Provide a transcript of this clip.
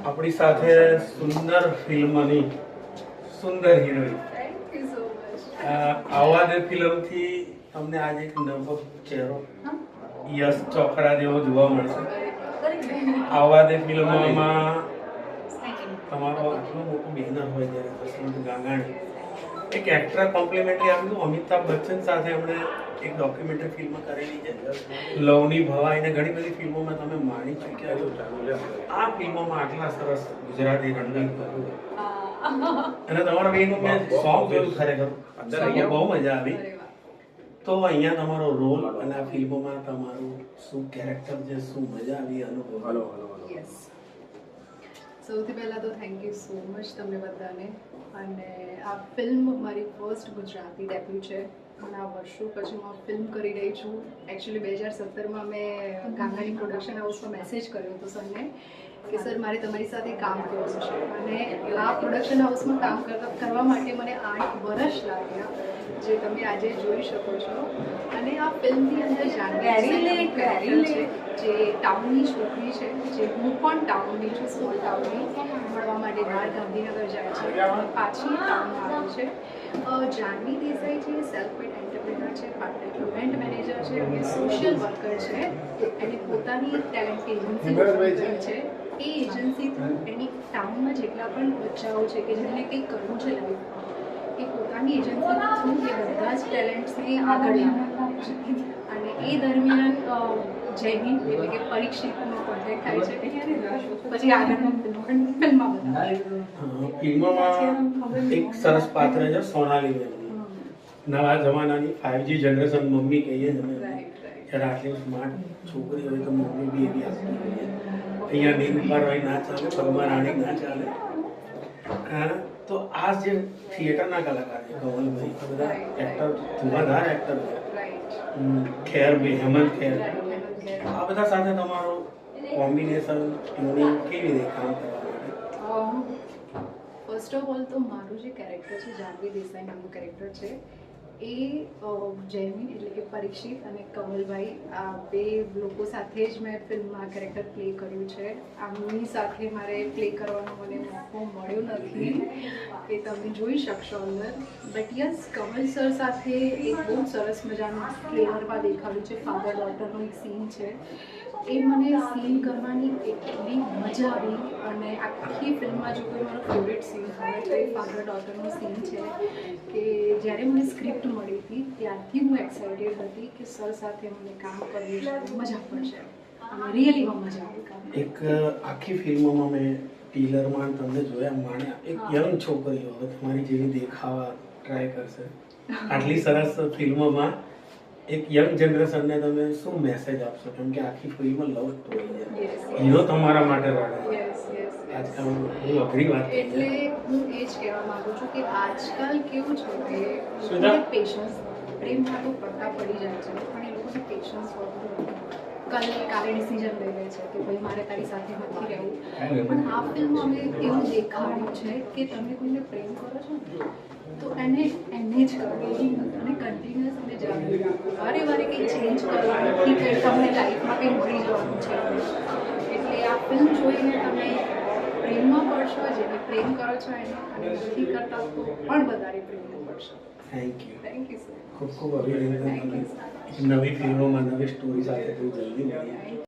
આપણી સાથે સુંદર ફિલ્મની સુંદર હિરોઈન. આવા દે ફિલ્મથી તમને આજે એક નવો ચહેરો યશ ચોપરા જેવો જોવા મળશે. આવા દે ફિલ્મમાં તમારો આટલો મોટો બેનર હોય જ્યારે જસવંત ગાંગાણી એક એક્સ્ટ્રા કોમ્પ્લિમેન્ટરી આપ્યું. અમિતાભ બચ્ચન સાથે એમણે એક ડોક્યુમેન્ટરી ફિલ્મ કરેલી છે લવની ભવાઈ, ને ઘણી બધી ફિલ્મોમાં તમે માણી ચૂક્યા છો. આ ફિલ્મોમાં આટલા સરસ ગુજરાતી રંગીન કર્યું અને તમારા બેનું મેં સોંગ જોયું, ખરેખર બહુ મજા આવી. તો અહીંયા તમારો રોલ અને આ ફિલ્મોમાં તમારું શું કેરેક્ટર છે, શું મજા આવી અનુભવ? સૌથી પહેલાં તો થેન્ક યુ સો મચ તમને બધાને. અને આ ફિલ્મ મારી ફર્સ્ટ ગુજરાતી ડેબ્યુ છે અને આ વર્ષો પછી હું આ ફિલ્મ કરી રહી છું. એકચ્યુઅલી 2017માં મેં ગાંગાણી પ્રોડક્શન હાઉસમાં મેસેજ કર્યો હતો સરને કે સર મારે તમારી સાથે કામ કરવું છે. અને આ પ્રોડક્શન હાઉસમાં કામ કરવા માટે મને 8 વર્ષ લાગ્યા, જે તમે આજે જોઈ શકો છો. અને આ ફિલ્મની અંદર જાણકારી છે જે ટાઉનની છોકરી છે, જે હું પણ ટાઉનની છું, સ્મોલ ટાઉનની, ભણવા માટે બહાર ગાંધીનગર જાય છે, પાછી ટાઉનમાં આવે છે. જાનવી દેસાઈ છે, સેલ્ફ મેડ એન્ટરપ્રેનર છે, પાર્ટ ટાઈમ ઇવેન્ટ મેનેજર છે અને સોશિયલ વર્કર છે. એની પોતાની ટેલેન્ટ એજન્સી છે. એ એજન્સી થ્રુ એની ટાઉનમાં જેટલા પણ બચ્ચાઓ છે કે જેમને કંઈક કરવું છે લાઈફમાં, એ પોતાની એજન્સી થ્રુ એ બધા જ ટેલેન્ટ્સને આગળ લાવે છે. અને એ દરમિયાન જયમીન એટલે કે પરીક્ષિતનો કોન્ટેક્ટ થાય છે પછી આગળના ફિલ્મમાં ફિલ્મમાં એક સરસ પાત્ર છે સોનાલી બેન, નવા જમાનાની 5G જનરેશન મમ્મી કહીએ છીએ. જ્યારે આટલી સ્માર્ટ છોકરી હોય તો મમ્મી બી એવી આપતી હોય. અહીંયા નિર્માણ હોય ના ચાલે, પગમાં રાણી ના ચાલે. તો આ જે થિયેટરના કલાકાર છે કમલભાઈ, બધા એક્ટર, ધુમાધાર એક્ટર છે. ખેર બી, હેમંત ખેર, આ બધા સાથે તમારો કોમ્બિનેશન ટ્યુનિંગ કેવી રીતે કામ કરવા માટે? ફર્સ્ટ ઓફ ઓલ તો મારું જે કેરેક્ટર છે, જાનવી દેસાઈ નામનું કેરેક્ટર છે, એ જયમીન એટલે કે પરીક્ષિત અને કમલભાઈ આ બે લોકો સાથે જ મેં ફિલ્મમાં કેરેક્ટર પ્લે કર્યું છે. આમની સાથે મારે પ્લે કરવાનો મને મોકો મળ્યો નથી, એ તમે જોઈ શકશો અંદર. બટ યસ, કમલ સર સાથે એક બહુ સરસ મજાનું ટ્રેલરમાં દેખાડ્યું છે. ફાધર ડોટરનો એક સીન છે, એ મને સીન કરવાની એટલી મજા આવી. અને આખી ફિલ્મમાં જો કોઈ મારો ફેવરેટ સીન હોય તો એ ફાધર ડોટરનો સીન છે. કે જ્યારે મને સ્ક્રિપ્ટ મળી હતી ત્યારથી હું એક્સાઇટેડ હતી કે સર સાથે મને કામ કરવું છે, મજા પડશે અને રિયલીમાં મજા આવી કામ. એક આખી ફિલ્મોમાં મેં ટીલરમાં તમને જોયા માણ્યા, એક યંગ છોકરીઓ હવે તમારી જેવી દેખાવા ટ્રાય કરશે. આટલી સરસ ફિલ્મોમાં એક યંગ જનરેશનને તમે શું મેસેજ આપશો? કેમ કે આખી ફિલ્મ લવ સ્ટોરી છે, હીરો તમારા માટે રડે. આજકાલ બહુ અઘરી વાત એટલે હું એ જ કહેવા માંગુ છું કે આજકાલ કેવું છે કે લોકોને પેશન્સ, પ્રેમમાં તો પડતા પડી જાય છે પણ એ લોકોને પેશન્સ હોતું નથી. કાલે ડિસિઝન લઈ લે છે કે ભાઈ મારે તારી સાથે નથી રહેવું. પણ આ ફિલ્મમાં અમે એવું દેખાડ્યું છે કે તમે કોઈને પ્રેમ કરો છો ને તો એને જ કરવું અને કન્ટિન્યુઅસ અને જાળવી રાખવું. વારે વારે કંઈ ચેન્જ કરવાનું નથી કે તમને લાઈફમાં કંઈ મળી જવાનું છે. એટલે આ ફિલ્મ જોઈને તમે પ્રેમમાં પડશો, જેને પ્રેમ કરો છો એને, અને નથી કરતા તો પણ વધારે પ્રેમમાં પડશો. Thank you sir. ખૂબ ખૂબ અભિનંદન. નવી ફિલ્મોમાં નવી સ્ટોરી સાથે ખૂબ જલ્દી મળીએ.